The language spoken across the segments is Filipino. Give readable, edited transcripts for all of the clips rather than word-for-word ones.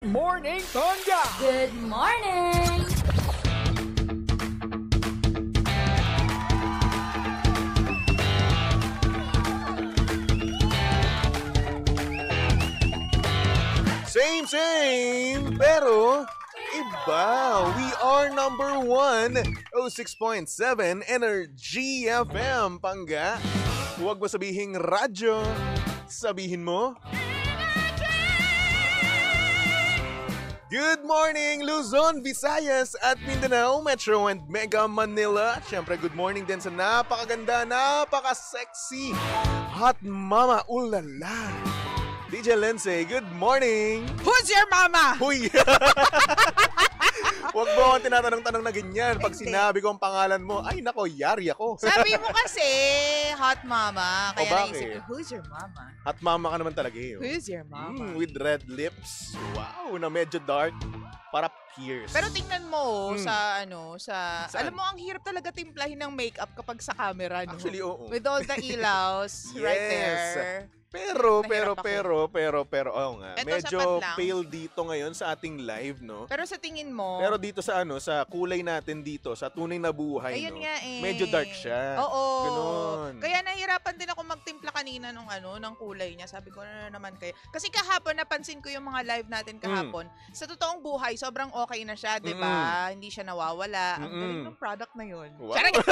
Morning Tonga! Good morning! Same, pero iba. We are number 1, 06.7 Energy FM, Pangga. Huwag mo sabihing radyo, sabihin mo good morning, Luzon, Visayas at Mindanao, Metro and Mega Manila. At syempre, good morning din sa napakaganda, napaka-sexy hot mama, ulala. DJ Lindsay, good morning. Who's your mama? Huy! Huwag mo akong tinatanong-tanong na ganyan. Pag sinabi ko ang pangalan mo, ay nako, yari ako. Sabi mo kasi, hot mama. Kaya bakit? naisip ko, who's your mama? At mama ka naman talaga eh. Who's your mama? With red lips. Wow, na medyo dark. Para pierce. Pero tingnan mo sa Saan? alam mo, ang hirap talaga timplahin ng makeup kapag sa camera, no? Actually, oo. With all the ilaws right Yes. there. Pero, Nahirap oo nga. Eto, Medyo sapat lang. pale dito ngayon sa ating live, no? Pero sa tingin mo, Pero dito sa sa kulay natin dito, sa tunay na buhay, ayun no? nga eh. Medyo dark siya. Oo. Ganon. Kaya nahihirapan din ako magtimpla kanina ng kulay niya. Sabi ko na naman kayo. Kasi kahapon, napansin ko yung mga live natin kahapon. Sa totoong buhay, sobrang okay na siya, di ba? Hindi siya nawawala. Ang galing ng product na yun. Wow. Charot!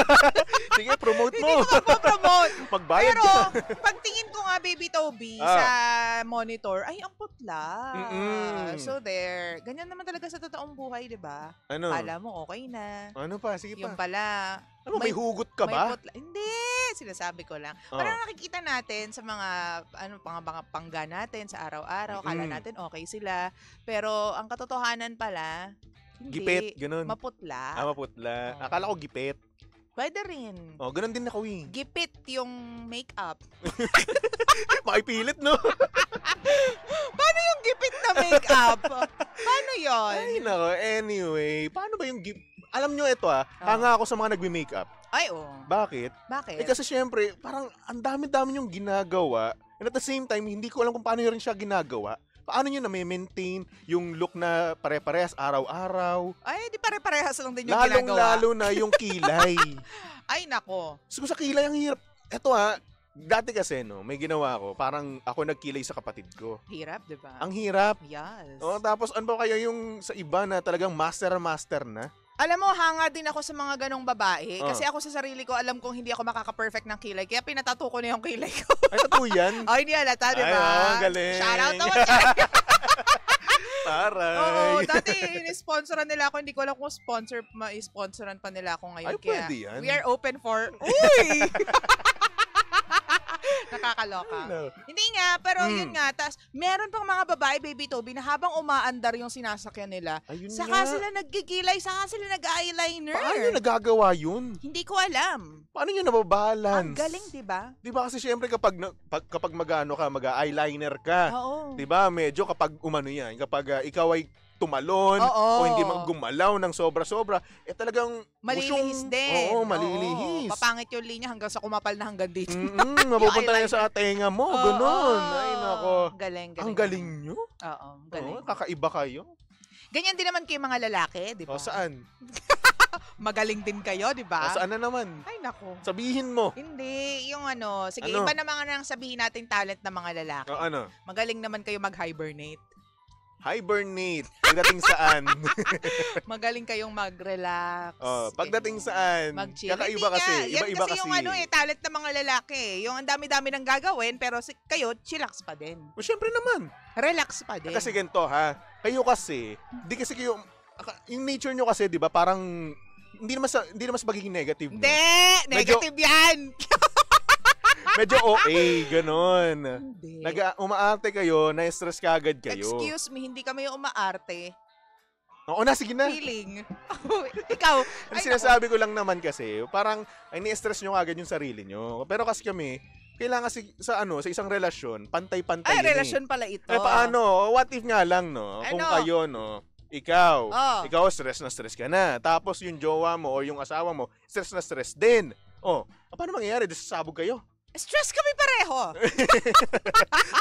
Sige, promote Hindi mo. ko magpo-promote. Magbayad Pero, ka. pagtingin ko nga, Baby Toby, sa monitor, ay, ang putla. So there. Ganyan naman talaga sa totoong buhay, di ba? Ano? Kala mo okay na. Ano pa? Sige Yung pa. pala, Ano, may hugot ka ba? putla. Hindi, sinasabi ko lang. Oh. Parang nakikita natin sa mga mga pangga natin sa araw-araw, kala natin okay sila. Pero ang katotohanan pala, hindi. Gipit, ganun. Maputla. Maputla. Oh. Akala ko gipit. Pwede rin. Oh, ganun din ako eh. Gipit yung makeup. Makipilit, no? Paano yung gipit na makeup? Paano yon? Ay, nako. Anyway, paano ba yung Alam nyo ito hanga ako sa mga nagme-makeup. Ay, oh. Bakit? Bakit? Kasi syempre, parang ang dami-dami yung ginagawa. And at the same time, hindi ko alam kung paano nyo rin siya ginagawa. Paano nyo na-maintain yung look na pare-parehas araw-araw? Ay, di pare-parehas lang din yung ginagawa. Lalong-lalo na yung kilay. Ay, nako. So, sa kilay, ang hirap. Ito dati kasi, may ginawa ko. Parang ako nagkilay sa kapatid ko. Hirap, di ba? Ang hirap. Yes. Tapos ano ba kaya yung sa iba na talagang master na? Alam mo, hanga din ako sa mga ganong babae. Kasi ako sa sarili ko, alam kong hindi ako makaka-perfect ng kilay. Kaya pinatato ko na yung kilay ko. Ay, tattoo yan? Ay, hindi halata, di ba? Ay, galing. Shout out naman siya. Taray. Oo, dati in-sponsoran nila ako. Hindi ko alam kung ma-sponsoran pa nila ako ngayon. Ay, pwede yan. We are open for... Uy! Nakakaloka. No. Hindi nga, pero yun nga. Tas, meron pang mga babae, Baby Toby, na habang umaandar yung sinasakyan nila, Ayun saka nga. sila nagkikilay, saka sila nag-eyeliner. Paano nyo nagagawa yun? Hindi ko alam. Paano nyo nababalance? Ang galing, di ba? Di ba kasi syempre kapag mag-eyeliner ka, Oo. di ba medyo kapag umano yan, kapag ikaw ay tumalon Oo. o hindi gumalaw ng sobra-sobra, talagang Malilihis busyong- din. Oo, malilihis. Oo. Papangit yung linya hanggang sa kumapal na hanggang dito. Mapupunta na sa tenga mo, Oo. ganun. Ay, nako. Galing. Ang galing nyo. Oo, galing. Oo, kakaiba kayo. Ganyan din naman kayo mga lalaki, di ba? O, saan? Magaling din kayo, di ba? O, saan na naman? Ay, nako. Sabihin mo. Hindi, yung sige, Ano? iba na mga nang sabihin natin talent ng mga lalaki. O, ano? Magaling naman kayo mag-hibernate. Hibernate. Pagdating saan? Magaling kayong mag-relax. Pagdating saan? Mag-chill. Kakaiba Hindi kasi. nga. Yan Iba-iba kasi kasi. yung talent ng mga lalaki. Yung ang dami-dami nang gagawin, pero kayo, chillax pa din. O, syempre naman. Relax pa din. Kasi ganito kayo kasi, di kasi kayo, yung nature nyo kasi, di ba, parang, hindi naman sa magiging negative. No? Hindi! Negative yan! Medyo OA, ganon. Hindi. Umaarte kayo, na-stress ka agad kayo. Excuse me, hindi kami umaarte. Oo na, sige na. Feeling. Ikaw. Ang sinasabi ko lang naman kasi, parang, ay ni-stress nyo agad yung sarili nyo. Pero kasi kami, kailangan sa isang relasyon, pantay-pantay Ay, yun relasyon pala ito. paano? What if nga lang, Kung kayo, ikaw, Oh. ikaw stress na stress ka na. Tapos yung jowa mo o yung asawa mo, stress na stress din. Paano mangyayari? Sabog kayo. Stress kami pareho.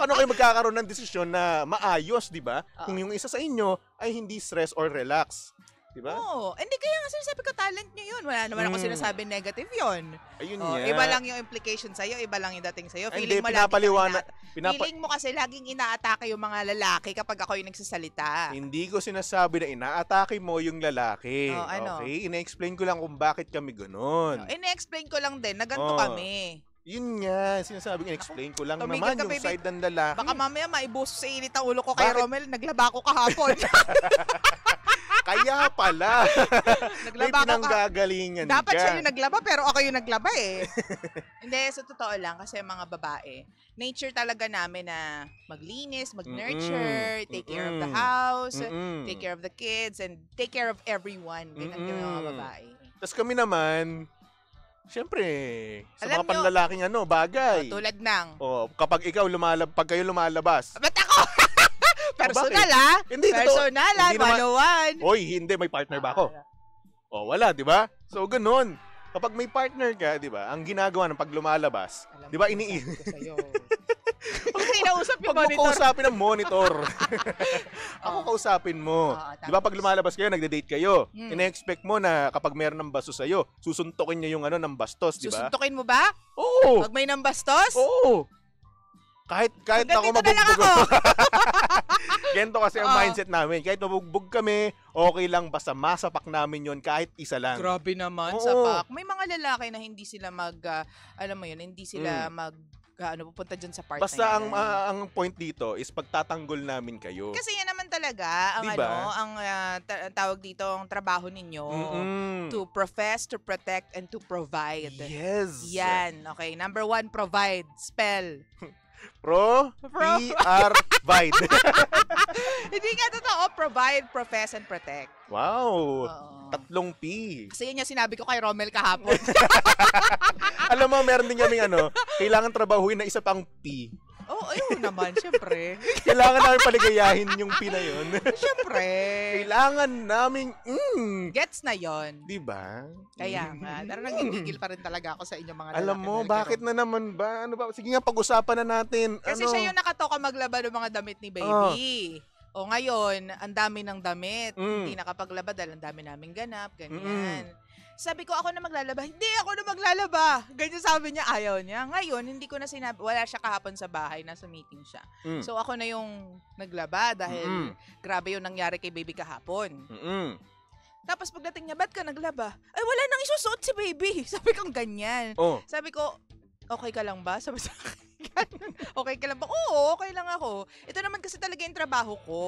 Ano kayo magkakaroon ng desisyon na maayos, di ba? Oo. Kung yung isa sa inyo ay hindi stress or relax. Di ba? Oo. Hindi kaya nga sinasabi ko talent nyo yun. Wala naman ako sinasabi negative yun. Ayun Oh, niya. iba lang yung implication sa'yo, iba lang yung dating sa'yo. Ay, Feeling hindi, mo lagi pinapaliwanag- feeling mo kasi laging inaatake yung mga lalaki kapag ako yung nagsasalita. Hindi ko sinasabi na inaatake mo yung lalaki. Oh, ano? Okay? Ina-explain ko lang kung bakit kami ganun. Ine-explain ko lang din na ganito Oh. kami. Yun nga, sinasabing in-explain ko lang Tumigil naman ka, yung baby. side ng lalaki. Baka mamaya maibuso sa init ang ulo ko kay Bakit? Romel. Naglaba ko kahapon. Kaya pala. May Naglaba ko kahapon. pinanggagalingan Dapat ka. siya yung naglaba, pero ako yung naglaba eh. Hindi, sa totoo lang, kasi mga babae, nature talaga namin na maglinis, mag-nurture, take care of the house, take care of the kids, and take care of everyone. Ganun kami mga babae. Tapos kami naman, syempre, sa Alam mga nyo- panlalaking bagay. Tulad ng, Kapag ikaw pag kayo lumalabas. ba't ako? Personal bakit? ah? Hindi, totoo. Personal ah, Hindi naman- 101. Hoy, hindi, may partner ba ako? Wala, di ba? So, ganun. Kapag may partner ka, di ba, ang ginagawa ng pag lumalabas, Alam di ba, mo, ini- sabi ko sa'yo. Hindi nausap yung Pag mo monitor. kausapin ng monitor. Ako Oh. kausapin mo. Oo, Di ba pag tapos? lumalabas kayo, nagde-date kayo, Hmm. ina-expect mo na kapag meron ng bastos sa'yo, susuntokin niya yung ng bastos, di ba? Susuntukin mo ba? Oo! Pag may nambastos? Oo! Kahit ako Hanggang dito na lang mabugbog. Ganito kasi ang Oo. mindset namin. Kahit mabugbog kami, okay lang basta masapak namin yon kahit isa lang. Grabe naman, Oo. sapak. May mga lalaki na hindi sila alam mo yun, hindi sila pupunta dyan sa part Basta na ang yan. ang point dito is pagtatanggol namin kayo. Kasi yan naman talaga, ang Diba? tawag dito, ang trabaho ninyo, Mm-mm. to profess, to protect, and to provide. Yes. Yan, okay. Number 1, provide. Spell. Pro, Pro. PR, Vide. Hindi nga totoo, provide, profess, and protect. Wow. Oo. 3 P. Kasi yun yung sinabi ko kay Romel kahapon. Alam mo, meron din kaming kailangan trabahuin na isa pang P. Ayun naman, syempre. Kailangan namin paligayahin yung P na yun. Syempre. Kailangan naming, Gets na yon. di ba? Kaya nga, pero nagigigil pa rin talaga ako sa inyo mga lalaki. Alam mo, dahil bakit kayo. na naman ba? Ano ba? Sige nga, pag-usapan na natin. Kasi siya yung nakatoka maglaba ng mga damit ni baby. O ngayon, ang dami ng damit. Hindi nakapaglaba dahil ang dami naming ganap, ganyan. Sabi ko, ako na maglalaba. Hindi, ako na maglalaba. Ganyan sabi niya, ayaw niya. Ngayon, hindi ko na sinabi, wala siya kahapon sa bahay, nasa meeting siya. So ako na yung naglaba dahil grabe yung nangyari kay baby kahapon. Tapos pagdating niya, ba't ka naglaba? Ay, wala nang isusuot si baby. Sabi kong ganyan. Oh. Sabi ko, okay ka lang ba? Sabi sa akin, okay ka lang ba? Oo, okay lang ako. Ito naman kasi talaga yung trabaho ko.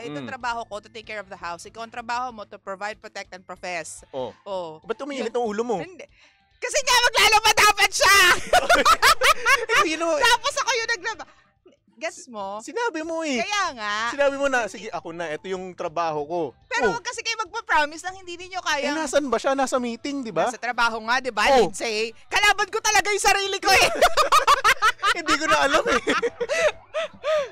Itong trabaho ko to take care of the house. Ikaw ang trabaho mo to provide, protect, and profess. Oh. Ba't tumiinit ang ulo mo? Hindi. Kasi nga maglalaba dapat siya! Tapos ako yung naglaba. Gets mo? Sinabi mo eh. Kaya nga. Sinabi mo na, sige ako na, ito yung trabaho ko. Pero wag kasi kayo magpa-promise nang hindi ninyo kaya. Nasan ba siya? Nasa meeting, di ba? Sa trabaho nga, di ba? Lindsay, kalaban ko talaga yung sarili ko eh. Hindi ko na alam eh.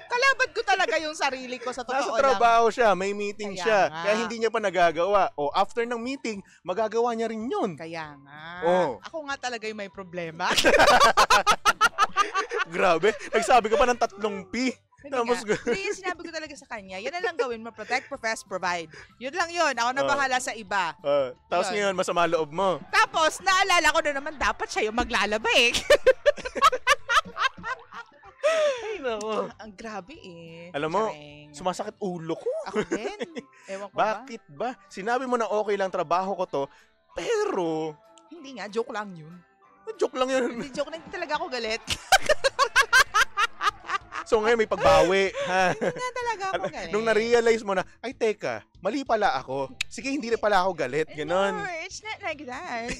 Kalaban ko talaga yung sarili ko sa totoo Nasa lang. trabaho siya, may meeting Kaya siya. nga. Kaya hindi niya pa nagagawa. O after ng meeting, magagawa niya rin yun. Kaya nga. Ako nga talaga yung may problema. Grabe. Nagsabi ka pa ng 3 P. Tapos, Hindi yung sinabi ko talaga sa kanya. Yan na lang gawin mo. Protect, profess, provide. Yun lang yun. Ako na bahala sa iba. tapos Yun. ngayon, masama loob mo. Tapos, naalala ko na naman, dapat siya yung maglalaba eh. Ay, nako. Ang grabe eh. Alam mo, Charing. sumasakit ulo ko. Ako din. Ewan ko ba? Bakit ba? Sinabi mo na okay lang trabaho ko to, pero, Hindi nga, joke lang yun. joke lang yun. Hindi joke na, hindi talaga ako galit. So ngayon may pagbawi, ha? Hindi nga talaga ako galit. Nung na-realize mo na, ay teka, mali pala ako. Sige, hindi na pala ako galit. Ganon. No, it's not like that.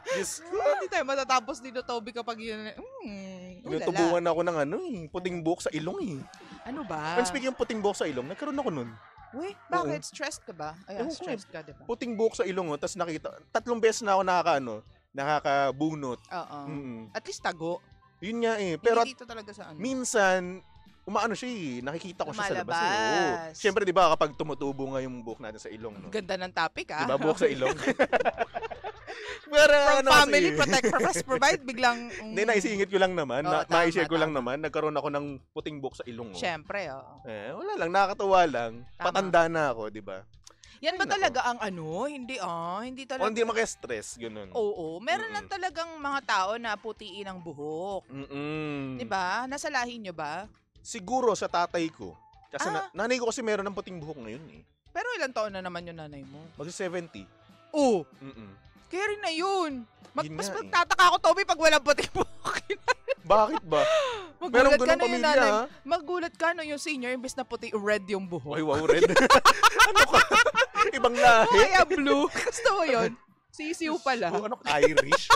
Diyos ko. Hindi tayo matatapos dito, Toby, kapag yun. Tinutubuan ako ng puting buhok sa ilong eh. Ano ba? When speaking of puting buhok sa ilong, nagkaroon ako nun. Uy, bakit? Stressed ka ba? Ayan, Ewan ko. stressed ka, diba? Puting buhok sa ilong, tapos nakita, 3 beses na ako nakakabunot. Oo. Mm-mm. At least tago. Yun nga eh. Pero Hindi dito talaga sa ano. minsan, umaano siya eh. Nakikita ko siya sa labas eh. Oo. Lumalabas. Siyempre, di ba, kapag tumutubo nga yung buhok natin sa ilong, no? Ganda ng topic, ah. Di ba, buhok sa ilong? Pero From ano family, kasi, protect, protect, provide, biglang... hindi, naisingit ko lang naman. Oo, Ma-share ko tama, lang tama. naman. Nagkaroon ako ng puting buhok sa ilong. Siyempre, oo. Wala lang. Nakakatuwa lang. Tama. Patanda na ako, di ba? Yan Ay, ba nako. talaga ang ano? Hindi hindi O talaga. hindi maka-stress, ganun. Oo, meron lang talagang mga tao na putiin ang buhok. Mm-mm. 'Di ba? Nasa lahi nyo ba? Siguro sa tatay ko. Kasi Ah. nanay ko kasi meron ng puting buhok ngayon eh. Pero ilang taon na naman yung nanay mo? Magsi-70. Oo, Mm-mm. carry na yun. Yun Mas nga eh. magtataka ako, Toby, pag walang puting buhok. Bakit ba? Meron Magulat ka ganun na yung pamilya nanay. ha? Magulat ka no yung senior, imbes na puti, red yung buhok. Ay, wow, red. Ano ka? Ibang lahi. Kaya blue. Gusto mo yun? Sisiw pala. Oh, ano, Irish?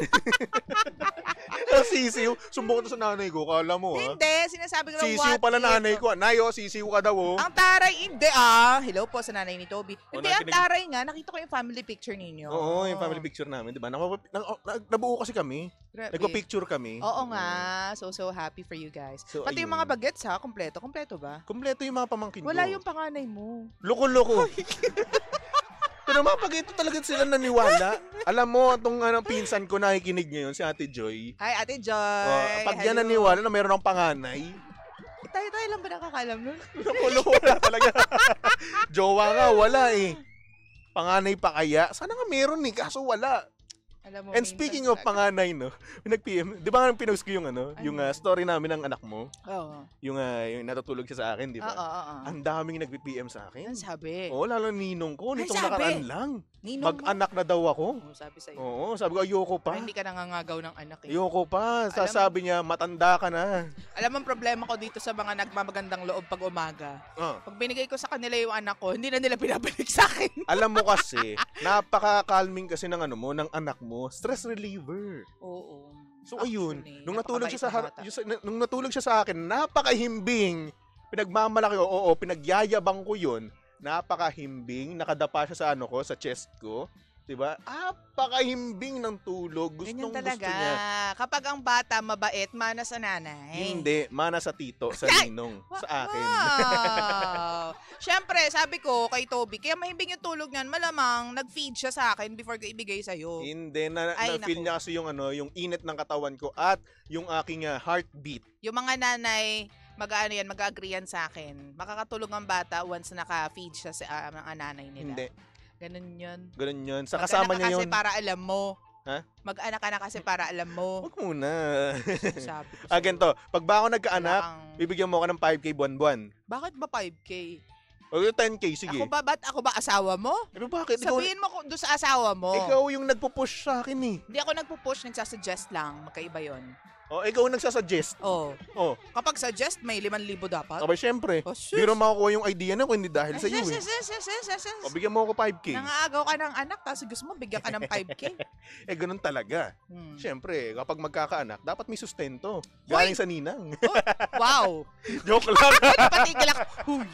Sisiw. Sumbong ko to sa nanay ko. Kala mo ha? Hindi, sinasabi ko lang Sisiw what pala if. nanay ko. Nayo, sisiw ka daw oh. Ang taray, hindi Hello po sa nanay ni Toby. Hindi, ang nakikinig. taray nga, nakita ko yung family picture ninyo. Oo, yung family picture namin, di ba? Nabuo kasi kami. Grabe. Nagpa-picture kami. Oo nga. So happy for you guys. So, Pati yung ayun. mga bagets ha, kompleto. Kompleto ba? Kompleto yung mga pamangkin Wala ko. yung panganay mo. Loko-loko. Pero mga pag ito talaga sila naniwala. Alam mo, itong pinsan ko nakikinig ngayon, si Ate Joy. Hi, Ate Joy. Pag yan Hello. naniwala na meron ng panganay, Tayo lang ba nakakalam nun? loko-loko na talaga. Jowa nga, wala eh. Panganay pa kaya? Sana nga meron eh, kaso wala. Alam mo, And minsan speaking of talaga. panganay, no, yung nag-PM, di ba nga pinost ko yung yung story namin ng anak mo, Oo. yung natutulog siya sa akin, di ba? Oo. Ang daming nag-PM sa akin. Ano sabi? Oo, lalo ninong ko, Ay, nitong sabi? nakaraan lang. Ninong mo? Mag-anak na daw ako. Oo, sabi sa'yo. Oo, sabi ko, ayoko pa. Pero hindi ka nangangagaw ng anak eh. Ayoko pa. Sasabi niya, matanda ka na. Alam mo ang problema ko dito sa mga nagmamagandang loob pag umaga. Ah. Pag binigay ko sa kanila yung anak ko, hindi na nila pinabalik sa akin. Alam mo kasi, napaka-calming kasi ng ng anak mo. Stress reliever. Oo. So ayun, Actually, nung natulog siya sa napakabait ng bata. nung natulog siya sa akin, napakahimbing. Pinagmamalaki ko, oo, pinagyayabang ko 'yun. Napakahimbing, nakadapa siya sa sa chest ko. 'Di ba? Napakahimbing ng tulog. Ganyan Gustong talaga. gusto niya. Kapag ang bata mabait, mana sa nanay. Hindi, mana sa tito, sa Ay! ninong, sa akin. Wow! Siyempre, sabi ko kay Toby, kaya mahimbing yung tulog niyan, malamang nag-feed siya sa akin before ko ibigay sa'yo. Hindi, Ay, na-feel naku. niya kasi yung init ng katawan ko at yung aking heartbeat. Yung mga nanay, mag-agree yan sa akin. Makakatulog ang bata once naka-feed siya sa mga nanay nila. Hindi, Ganun yun. ganun yun. Sa Mag-anak kasama ka niya kasi yun. para alam mo. Ha? Mag-anak ka na kasi para alam mo. Huwag muna. Sabi ko sa'yo. Ganito, pag ba ako nagkaanak, Kailangang- bibigyan mo ako ng 5K buwan-buwan. Bakit ba 5K? O yung 10K, sige. Ba't ako ba asawa mo? Eh, bakit? Sabihin mo kung doon sa asawa mo. Ikaw yung nagpo-push sa akin eh. Hindi ako nagpo-push, nagsasuggest lang. Magkaiba yon. O, ikaw yung nagsasuggest. Oh. O, Kapag suggest, may 5,000 dapat. abay syempre. Oh, Di rin makukuha yung idea na kung hindi dahil sa iyo eh. O, bigyan mo ako 5K. Nangaagaw ka ng anak, tapos gusto mo bigyan ka ng 5K. Eh, ganun talaga. Hmm. Syempre, kapag magkakaanak, dapat may sustento. Hoy! Galing sa ninang. Wow! Joke lang. Patigil ako. Huy!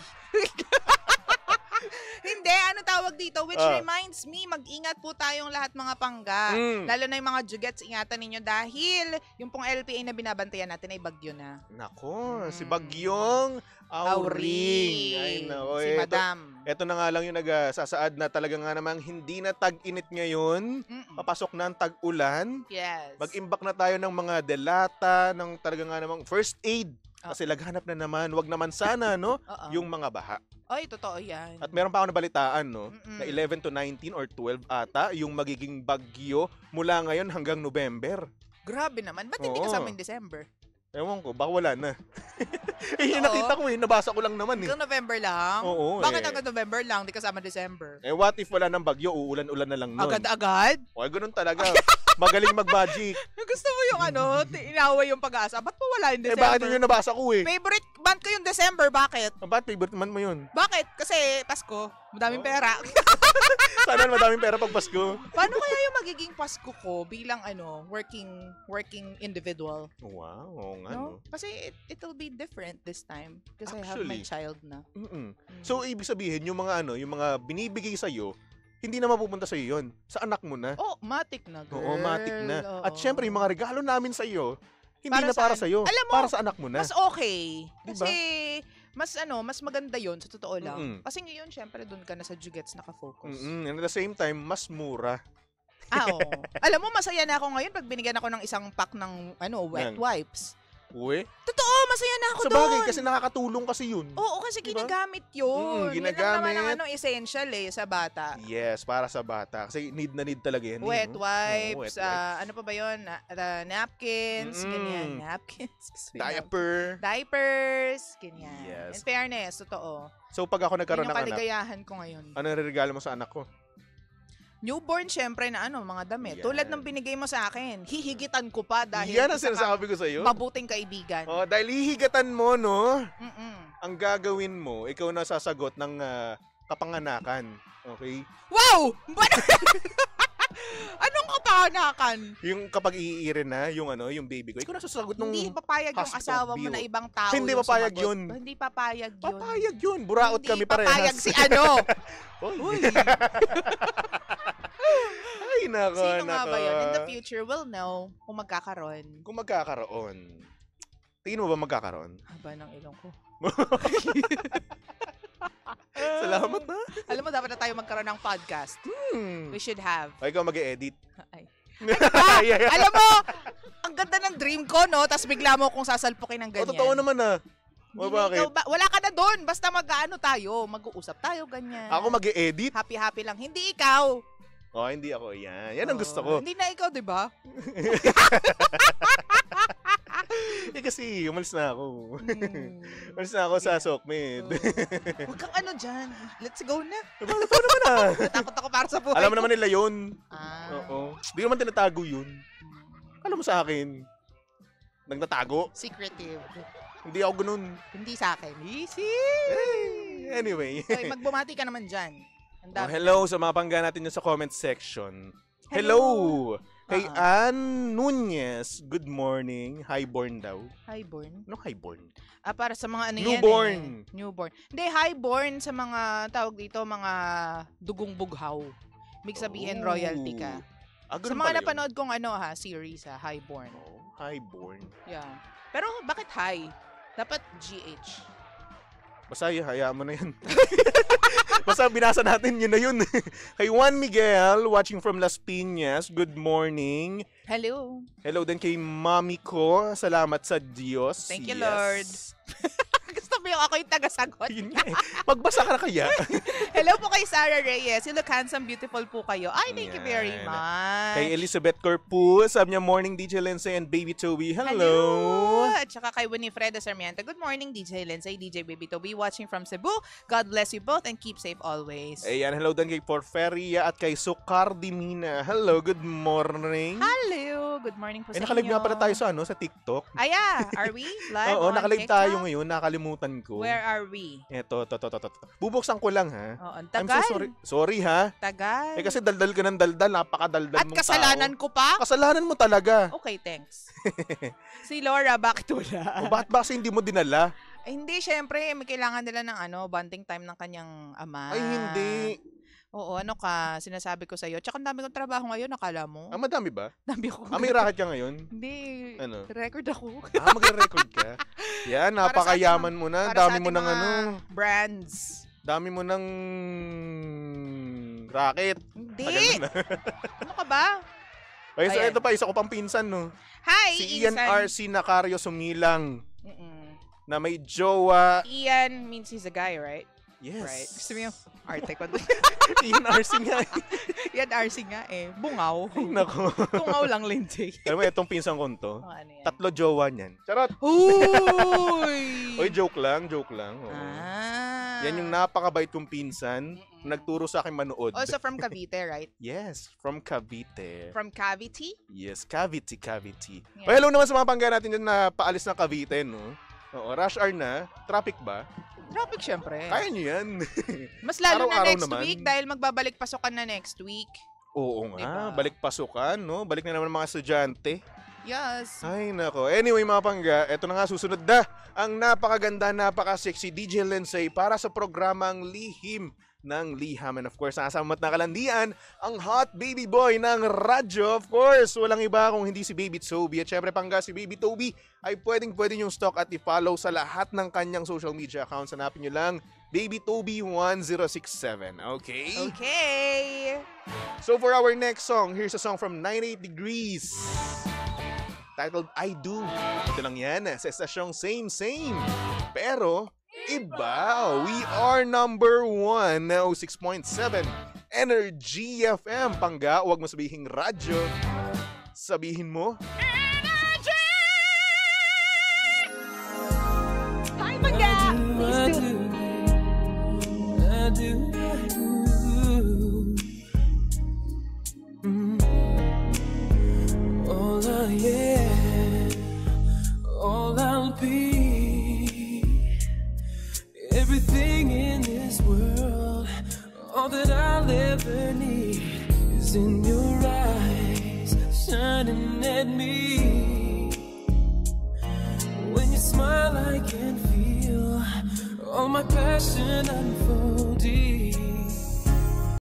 Hindi, ano tawag dito? Which reminds me, mag-ingat po tayong lahat mga pangga. Lalo na yung mga jugets, ingatan ninyo dahil yung pong LPA na binabantayan natin ay bagyo na. Nako, si Bagyong Auring. Ay, nako. Si Madam. Ito na nga lang yung nagsasaad na talaga nga namang hindi na tag-init ngayon. Mm-mm. Papasok na ang tag-ulan. Yes. Mag-imbak na tayo ng mga delata, ng talaga nga namang first aid. Kasi laghanap na naman, wag naman sana, no? Oo. Yung mga baha. Ay, totoo yan. At meron pa ako nabalitaan, no? Mm-mm. Na 11 to 19 or 12 ata, yung magiging bagyo mula ngayon hanggang November. Grabe naman. Ba't hindi Oo. kasama yung December? Ewan ko, baka wala na. Oo. Nakita ko nabasa ko lang naman eh. Hanggang November lang? Oo, Bakit eh. hanggang November lang? Di kasama December? What if wala ng bagyo, uulan-ulan na lang nun? Agad-agad? O, ganun talaga. Magaling mag-magic. Gusto mo yung inaway yung pag-asa. Ba't mo wala yung Eh, bakit December? yun yung nabasa ko eh? Favorite month ko yung December. Bakit? Bakit favorite man mo yun? Bakit? Kasi Pasko. Madaming Oh. pera. Sana madaming pera pag Pasko. Paano kaya yung magiging Pasko ko bilang working individual? Wow, oo nga no. No? Kasi it'll be different this time. Because I have my Actually. child na. Mm-mm. So, ibig sabihin, yung mga yung mga binibigay sa'yo, hindi na mapupunta sa'yo yun. Sa anak mo na. Oh, matik na, girl. Oo, matik na. Oo. At syempre, yung mga regalo namin sa'yo, hindi Para na para saan? sa'yo. Alam mo, para sa anak mo na. Mas okay. Diba? Kasi, mas maganda yon sa totoo lang. Mm-mm. Kasi ngayon, syempre, doon ka na sa jugets nakafocus. And at the same time, mas mura. Oo. Alam mo, masaya na ako ngayon pag binigyan ako ng isang pack ng wet wipes. Uwe? Totoo, masaya na ako Sa doon. bagay, kasi nakakatulong kasi yun. Oo, kasi Diba? ginagamit yun. Ginagamit. Yan lang naman ang essential sa bata. Yes, para sa bata. Kasi need na need talaga yan. Wet no? wipes, Oo, wet wipes. ano pa ba yun? Napkins, ganyan. Napkins. Diapers, ganyan. Yes. In fairness, totoo. So, pag ako nagkaroon Yun yung ng anak, kaligayahan ko ngayon. ano regalo mo sa anak ko? Newborn, syempre, na mga damit. Yan. Tulad ng binigay mo sa akin, hihigitan ko pa dahil Yan ang isa kang sinasabi ko sa'yo. mabuting kaibigan. Oh, dahil hihigatan mo, no? Mm-mm. Ang gagawin mo, ikaw na sasagot ng kapanganakan. Okay? Wow! Anong kapanakan? Yung kapag iiirin na, yung yung baby ko, ikaw na sasagot nung... Hindi papayag yung hospital asawa mo bill. na ibang tao Hindi yung papayag sumagot. yun. Hindi papayag yun. Papayag yun. Buraot Hindi kami parehas. papayag si ano. Uy. Ay, nako, Sino nga nako. ba yun? In the future, we'll know kung magkakaroon. Kung magkakaroon. Tingin mo ba magkakaroon? Haba ng ilong ko. Salamat na. Alam mo, dapat na tayo magkaroon ng podcast. We should have. O, ikaw mag-e-edit. Ay. Yeah. Alam mo, ang ganda ng dream ko, no? Tapos bigla mo kung sasalpukin ng O, ganyan. totoo naman Hindi O, bakit? wala ka na doon. Basta tayo. Mag-uusap tayo, ganyan. Ako mag-e-edit? Happy-happy lang. Hindi ikaw. O, hindi ako. Yan ang gusto ko. Hindi na ikaw, di ba? Kasi, umalis na ako. Hmm. Umalis na ako sa Sokmed. Huwag kang dyan. Let's go na. Bakit ako naman Natakot ako para sa buhay Alam mo ko. naman nila yun. Ah. Oo. Di naman tinatago yun. Alam mo sa akin. Nagtatago. Secretive. Hindi ako ganun. Hindi sa akin. Easy. Anyway. Okay, magbumati ka naman dyan. Ang dami. Hello sa mga pangga natin dyan sa comment section. Hello! Kay Ann Nunez, good morning. Highborn daw. Highborn? Ano highborn? Para sa mga Newborn. Newborn. Hindi, highborn sa mga tawag dito, mga dugong bughaw. Ibig sabihin, royalty ka. Sa Ganun mga pala yun. napanood kong series, highborn. Oh, highborn. Yeah. Pero bakit high? Dapat GH. Basta hayaan mo na yan. Basta binasa natin, yun na yun. Kay Juan Miguel, watching from Las Piñas, good morning. Hello. Hello din kay Mami ko, salamat sa Diyos. Thank you, Lord. Gusto mo yung ako yung taga-sagot? Yun nga eh. Magbasa ka na kaya? Hello po kay Sarah Reyes. You look handsome, beautiful po kayo. Ay, thank you very Yan. much. Kay Elizabeth Corpus, sabi niya, morning DJ Lindsay and Baby Toby. Hello. At saka kay Winifreda Sarmiento. Good morning, DJ Lindsay, DJ Baby Toby, watching from Cebu. God bless you both and keep safe always. Ayan, hello din kay Porferia at kay Sukardimina. Hello, good morning. Hello. Good morning po sa inyo. Nakalig nga pala tayo sa TikTok. Are we live Oo, on nakalig TikTok? tayo ngayon, nakalimutan ko. Where are we? Eto, to. Bubuksan ko lang ha. Oo, ang I'm tagal. so sorry. Sorry ha. Tagal. Kasi daldal ka ng daldal, napakadaldal At mong kasalanan tao. ko pa? Kasalanan mo talaga. Okay, thanks. Si Laura, bakit wala? O bakit ba kasi hindi mo dinala? Hindi, syempre, may kailangan nila ng bonding time ng kanyang ama. Ay, hindi. Oo, sinasabi ko sa'yo. Tsaka ang dami kong trabaho ngayon, akala mo? Madami ba? Dami ako. May racket ka ngayon? Hindi. Ano? Record ako. Magre-record ka? Yan, Para sa napakayaman mo na. Para Dami sa mo ating ng mga brands. Dami mo ng racket. Hindi. Ganun na. Ano ka ba? Ay, so Ayan. ito pa, isa ko pang pinsan, no? Hi, Si Ian Insan. R.C. Nacario Sumilang Mm-mm. na may jowa. Ian means he's a guy, right? Yes. Right. Gusto mo yung arte ko doon? Ian R.C. nga. Ian RC nga eh. Bungaw. Nako. Bungaw lang, Lindsay. Alam mo, itong pinsan ko to. Ano yan? 3 jowa niyan. Charot! Uy! Oy, joke lang. Oo. Yan yung napakabait kong pinsan. Nagturo sa akin manood. Also from Cavite, right? Yes, from Cavite. From Cavite? Yes, Cavite. Yeah. Oh, hello naman sa mga pangga natin dyan na paalis ng Cavite, no? Oo, rush hour na. Traffic ba? Traffic, syempre. Kaya nyo yan. Mas lalo na Araw-araw next naman. week dahil magbabalik pasukan na next week. Oo nga, Diba? balik pasukan, no? Balik na naman mga estudyante. Yes. Ay, nako. Anyway, mga pangga, eto na nga susunod na ang napakaganda, napaka-sexy DJ Lindsay para sa programang Lihim ng liham. And of course, nakasama at nakalandian ang hot baby boy ng radyo. Of course, walang iba kung hindi si Baby Toby. At syempre, pangga si Baby Toby ay pwede yung stalk at i-follow sa lahat ng kanyang social media accounts. Hanapin nyo lang Baby Toby 1067. Okay? Okay. So for our next song, here's a song from 98 Degrees. Titled I Do. Ito lang yan sa estasyong Same. Pero, iba. We are number 1 na 06.7 Energy FM. Pangga, huwag mo sabihin radyo. Sabihin mo, Energy! Hi, Pangga! Please do. I do. All I am, all I'll be, everything in this world, all that I'll ever need is in your eyes, shining at me. When you smile, I can feel all my passion unfolding.